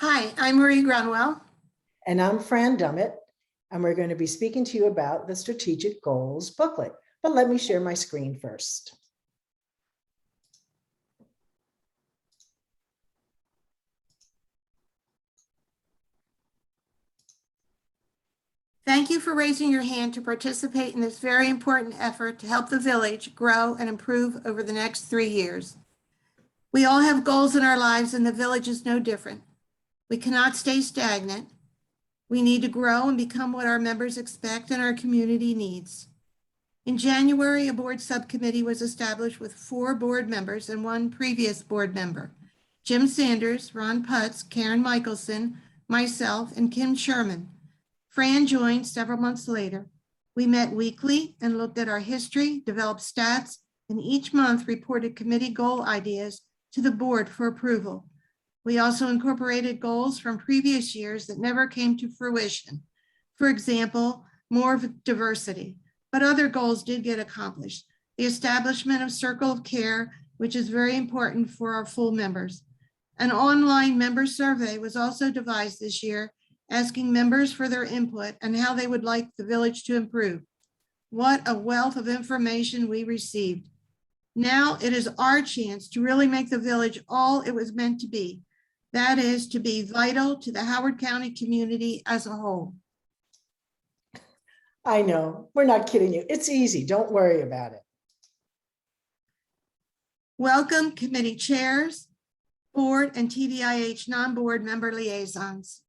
Hi, I'm Marie Grunwell. And I'm Fran Dummett, and we're going to be speaking to you about the Strategic Goals booklet. But let me share my screen first. Thank you for raising your hand to participate in this very important effort to help the village grow and improve over the next 3 years. We all have goals in our lives, and the village is no different. We cannot stay stagnant. We need to grow and become what our members expect and our community needs. In January, a board subcommittee was established with 4 board members and 1 previous board member: Jim Sanders, Ron Putz, Karen Michelson, myself, and Kim Sherman. Fran joined several months later. We met weekly and looked at our history, developed stats, and each month reported committee goal ideas to the board for approval. We also incorporated goals from previous years that never came to fruition. For example, more diversity, but other goals did get accomplished. The establishment of Circle of Care, which is very important for our full members. An online member survey was also devised this year, asking members for their input and how they would like the village to improve. What a wealth of information we received. Now it is our chance to really make the village all it was meant to be. That is, to be vital to the Howard County community as a whole. I know, we're not kidding you. It's easy. Don't worry about it. Welcome, committee chairs, board and TVIH non-board member liaisons.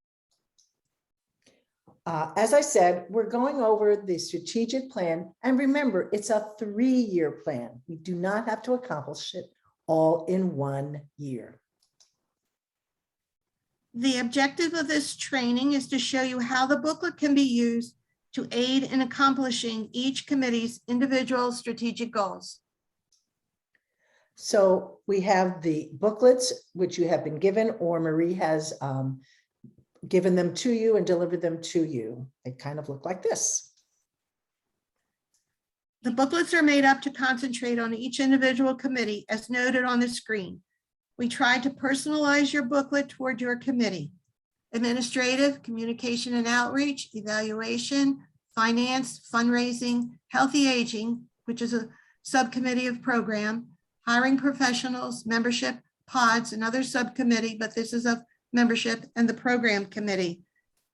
As I said, we're going over the strategic plan. And remember, it's a 3-year plan. We do not have to accomplish it all in 1 year. The objective of this training is to show you how the booklet can be used to aid in accomplishing each committee's individual strategic goals. So we have the booklets, which you have been given, or Marie has given them to you and delivered them to you. They kind of look like this. The booklets are made up to concentrate on each individual committee, as noted on the screen. We tried to personalize your booklet toward your committee: administrative, communication and outreach, evaluation, finance, fundraising, healthy aging, which is a subcommittee of program, hiring professionals, membership, pods, another subcommittee, but this is of membership, and the program committee.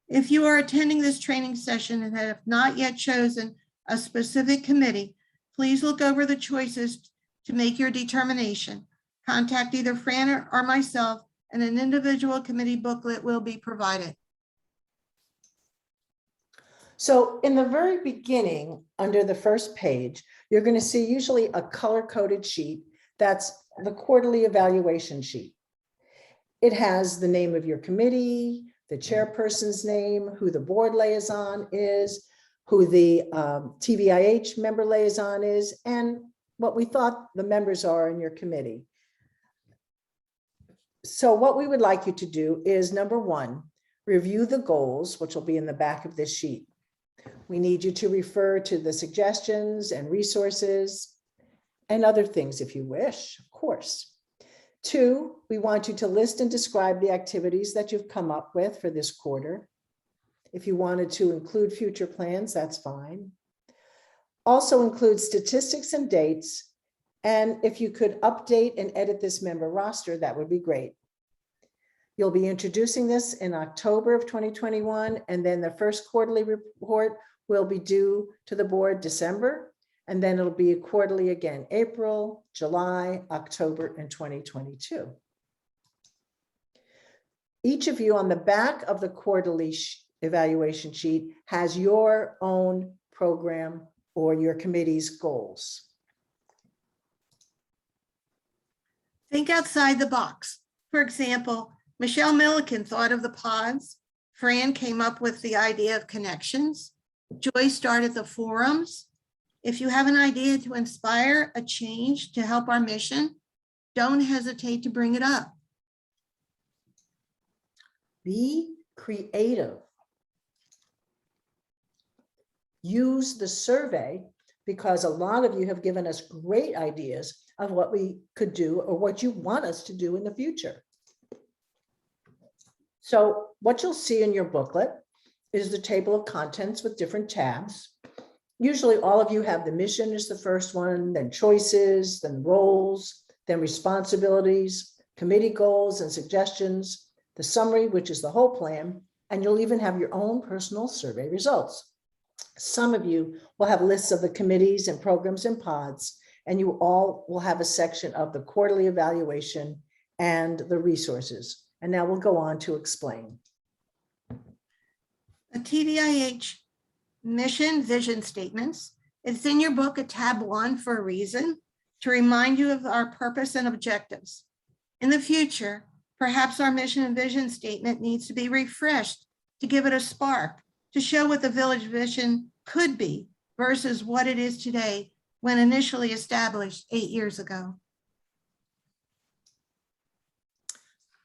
If you are attending this training session and have not yet chosen a specific committee, please look over the choices to make your determination. Contact either Fran or myself, and an individual committee booklet will be provided. So in the very beginning, under the first page, you're going to see usually a color-coded sheet. That's the quarterly evaluation sheet. It has the name of your committee, the chairperson's name, who the board liaison is, who the TVIH member liaison is, and what we thought the members are in your committee. So what we would like you to do is, number 1, review the goals, which will be in the back of this sheet. We need you to refer to the suggestions and resources and other things if you wish, of course. 2, we want you to list and describe the activities that you've come up with for this quarter. If you wanted to include future plans, that's fine. Also include statistics and dates. And if you could update and edit this member roster, that would be great. You'll be introducing this in October of 2021, and then the first quarterly report will be due to the board December, and then it'll be quarterly again, April, July, October, and 2022. Each of you on the back of the quarterly evaluation sheet has your own program or your committee's goals. Think outside the box. For example, Michelle Milliken thought of the pods. Fran came up with the idea of connections. Joy started the forums. If you have an idea to inspire a change to help our mission, don't hesitate to bring it up. Be creative. Use the survey, because a lot of you have given us great ideas of what we could do or what you want us to do in the future. So what you'll see in your booklet is the table of contents with different tabs. Usually all of you have the mission is the first one, then choices, then roles, then responsibilities, committee goals and suggestions, the summary, which is the whole plan, and you'll even have your own personal survey results. Some of you will have lists of the committees and programs and pods, and you all will have a section of the quarterly evaluation and the resources. And now we'll go on to explain. The TVIH mission vision statements. It's in your book at tab 1 for a reason, to remind you of our purpose and objectives. In the future, perhaps our mission and vision statement needs to be refreshed to give it a spark, to show what the village vision could be versus what it is today when initially established 8 years ago.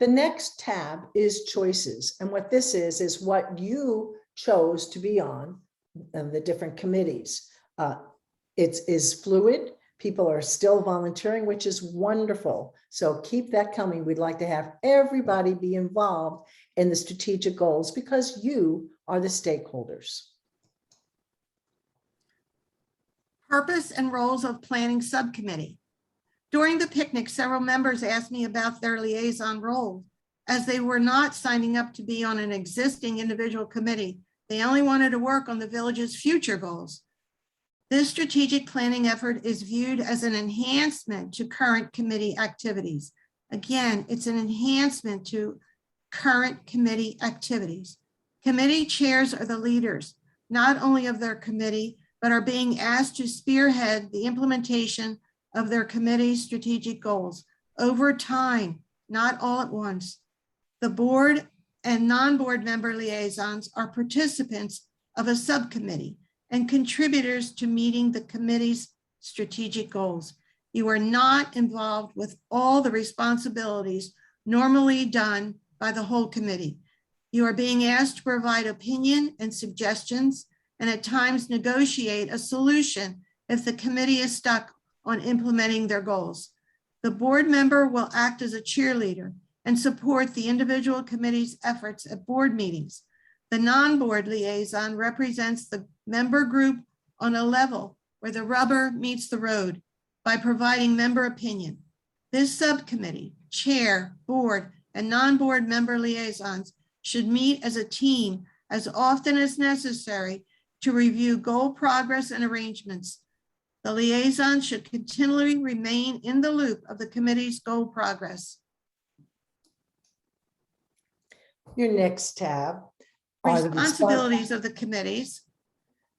The next tab is choices. And what this is what you chose to be on and the different committees. It is fluid. People are still volunteering, which is wonderful. So keep that coming. We'd like to have everybody be involved in the strategic goals because you are the stakeholders. Purpose and roles of planning subcommittee. During the picnic, several members asked me about their liaison role, as they were not signing up to be on an existing individual committee. They only wanted to work on the village's future goals. This strategic planning effort is viewed as an enhancement to current committee activities. Again, it's an enhancement to current committee activities. Committee chairs are the leaders, not only of their committee, but are being asked to spearhead the implementation of their committee's strategic goals over time, not all at once. The board and non-board member liaisons are participants of a subcommittee and contributors to meeting the committee's strategic goals. You are not involved with all the responsibilities normally done by the whole committee. You are being asked to provide opinion and suggestions, and at times negotiate a solution if the committee is stuck on implementing their goals. The board member will act as a cheerleader and support the individual committee's efforts at board meetings. The non-board liaison represents the member group on a level where the rubber meets the road by providing member opinion. This subcommittee, chair, board, and non-board member liaisons should meet as a team as often as necessary to review goal progress and arrangements. The liaison should continually remain in the loop of the committee's goal progress. Your next tab are the Responsibilities of the committees.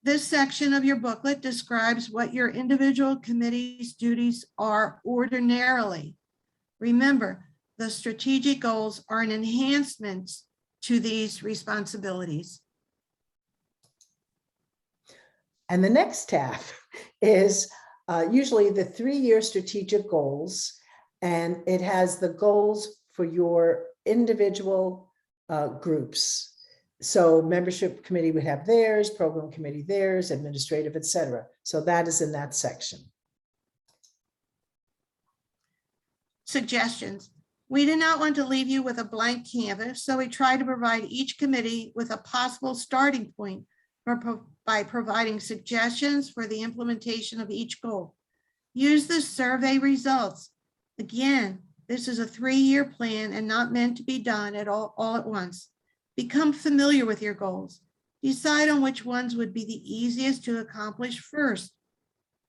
This section of your booklet describes what your individual committee's duties are ordinarily. Remember, the strategic goals are an enhancement to these responsibilities. And the next tab is usually the 3-year strategic goals, and it has the goals for your individual groups. So membership committee would have theirs, program committee theirs, administrative, etc. So that is in that section. Suggestions. We do not want to leave you with a blank canvas, so we try to provide each committee with a possible starting point by providing suggestions for the implementation of each goal. Use the survey results. Again, this is a 3-year plan and not meant to be done all at once. Become familiar with your goals. Decide on which ones would be the easiest to accomplish first.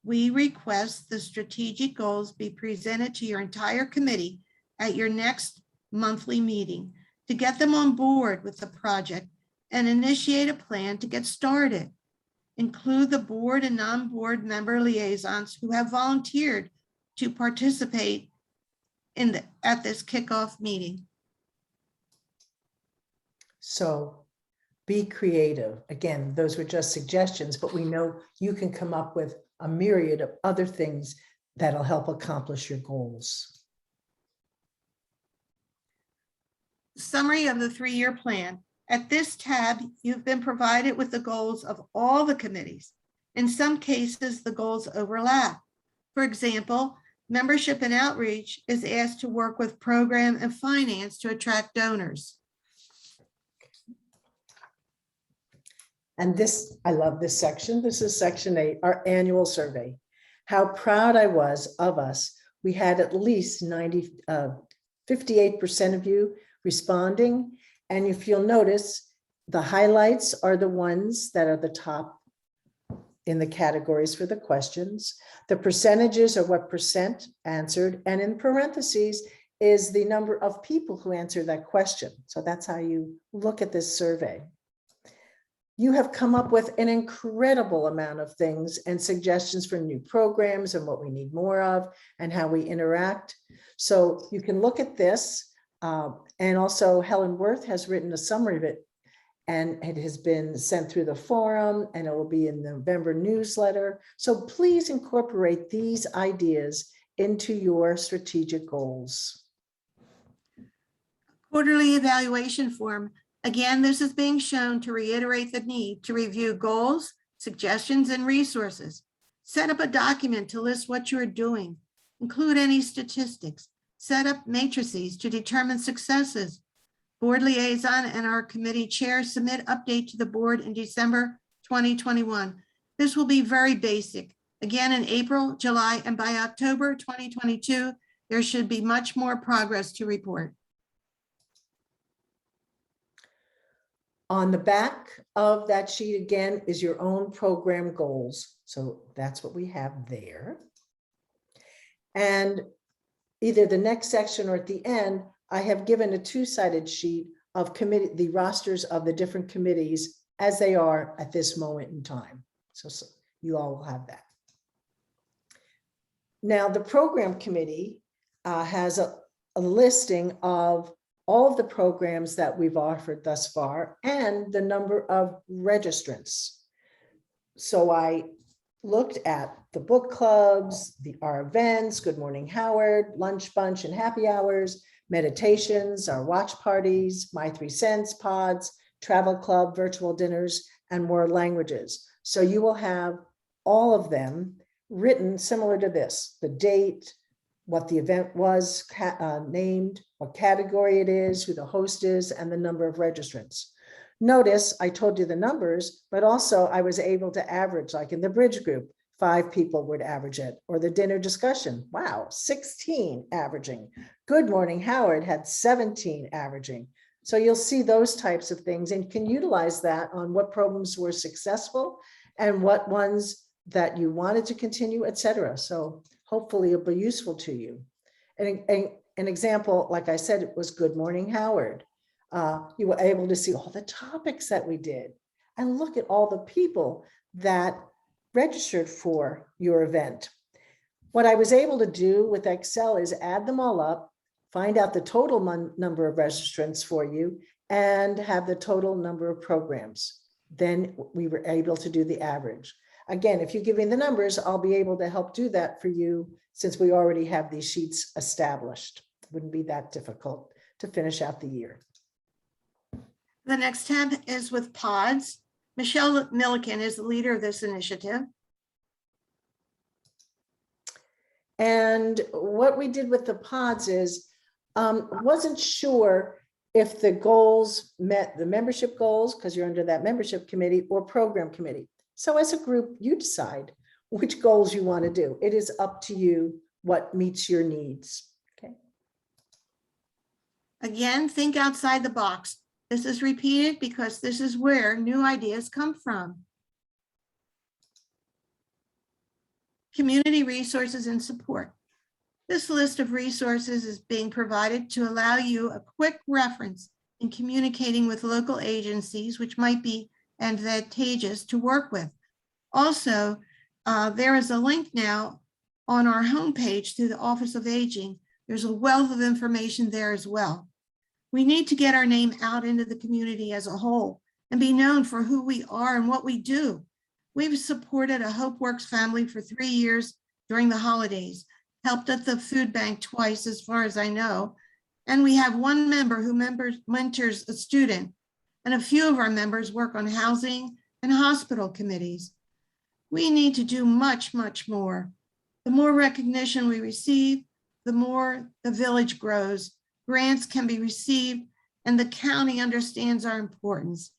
We request the strategic goals be presented to your entire committee at your next monthly meeting to get them on board with the project and initiate a plan to get started. Include the board and non-board member liaisons who have volunteered to participate at this kickoff meeting. So be creative. Again, those were just suggestions, but we know you can come up with a myriad of other things that'll help accomplish your goals. Summary of the 3-year plan. At this tab, you've been provided with the goals of all the committees. In some cases, the goals overlap. For example, membership and outreach is asked to work with program and finance to attract donors. And this, I love this section. This is section 8, our annual survey. How proud I was of us. We had at least 58% of you responding. And if you'll notice, the highlights are the ones that are the top in the categories for the questions. The percentages are what percent answered. And in parentheses is the number of people who answered that question. So that's how you look at this survey. You have come up with an incredible amount of things and suggestions for new programs and what we need more of and how we interact. So you can look at this. And also Helen Worth has written a summary of it, and it has been sent through the forum, and it will be in the November newsletter. So please incorporate these ideas into your strategic goals. Quarterly evaluation form. Again, this is being shown to reiterate the need to review goals, suggestions, and resources. Set up a document to list what you are doing. Include any statistics. Set up matrices to determine successes. Board liaison and our committee chair submit update to the board in December 2021. This will be very basic. Again, in April, July, and by October 2022, there should be much more progress to report. On the back of that sheet, again, is your own program goals. So that's what we have there. And either the next section or at the end, I have given a two-sided sheet of the rosters of the different committees as they are at this moment in time. So you all will have that. Now, the program committee has a listing of all of the programs that we've offered thus far and the number of registrants. So I looked at the book clubs, our events, Good Morning Howard, Lunch Bunch and Happy Hours, meditations, our watch parties, My 3 Cents, pods, travel club, virtual dinners, and more languages. So you will have all of them written similar to this, the date, what the event was named, what category it is, who the host is, and the number of registrants. Notice I told you the numbers, but also I was able to average, like in the bridge group, 5 people would average it, or the dinner discussion, wow, 16 averaging. Good Morning Howard had 17 averaging. So you'll see those types of things and can utilize that on what programs were successful and what ones that you wanted to continue, et cetera. So hopefully it'll be useful to you. And an example, like I said, it was Good Morning Howard. You were able to see all the topics that we did and look at all the people that registered for your event. What I was able to do with Excel is add them all up, find out the total number of registrants for you, and have the total number of programs. Then we were able to do the average. Again, if you give me the numbers, I'll be able to help do that for you since we already have these sheets established. It wouldn't be that difficult to finish out the year. The next tab is with pods. Michelle Milliken is the leader of this initiative. And what we did with the pods is, wasn't sure if the goals met the membership goals, because you're under that membership committee, or program committee. So as a group, you decide which goals you want to do. It is up to you what meets your needs. Okay. Again, think outside the box. This is repeated because this is where new ideas come from. Community resources and support. This list of resources is being provided to allow you a quick reference in communicating with local agencies, which might be advantageous to work with. Also, there is a link now on our homepage to the Office of Aging. There's a wealth of information there as well. We need to get our name out into the community as a whole and be known for who we are and what we do. We've supported a Hope Works family for 3 years during the holidays, helped at the food bank twice, as far as I know, and we have one member who mentors a student, and a few of our members work on housing and hospital committees. We need to do much, much more. The more recognition we receive, the more the village grows. Grants can be received, and the county understands our importance.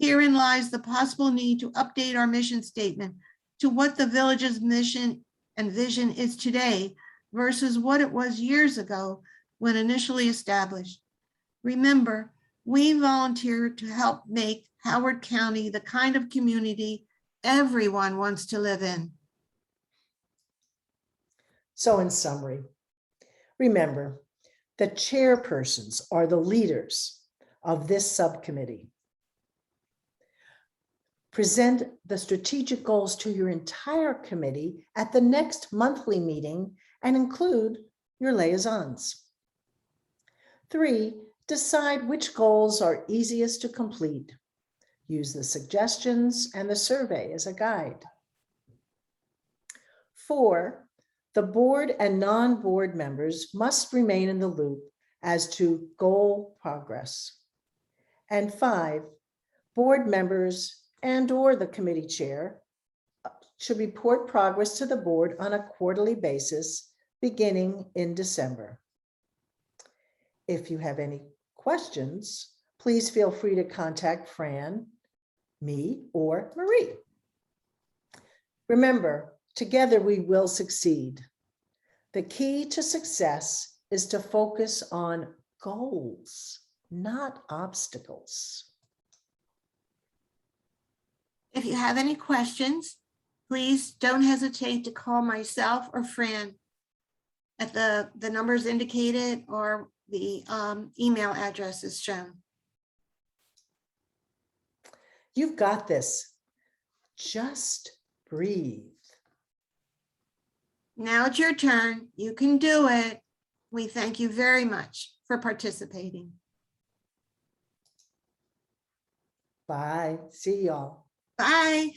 Herein lies the possible need to update our mission statement to what the village's mission and vision is today versus what it was years ago when initially established. Remember, we volunteer to help make Howard County the kind of community everyone wants to live in. So in summary, remember, the chairpersons are the leaders of this subcommittee. Present the strategic goals to your entire committee at the next monthly meeting and include your liaisons. 3, decide which goals are easiest to complete. Use the suggestions and the survey as a guide. 4, the board and non-board members must remain in the loop as to goal progress. And 5, board members and/or the committee chair should report progress to the board on a quarterly basis beginning in December. If you have any questions, please feel free to contact Fran, me, or Marie. Remember, together we will succeed. The key to success is to focus on goals, not obstacles. If you have any questions, please don't hesitate to call myself or Fran at the numbers indicated or the email address is shown. You've got this. Just breathe. Now it's your turn. You can do it. We thank you very much for participating. Bye. See y'all. Bye.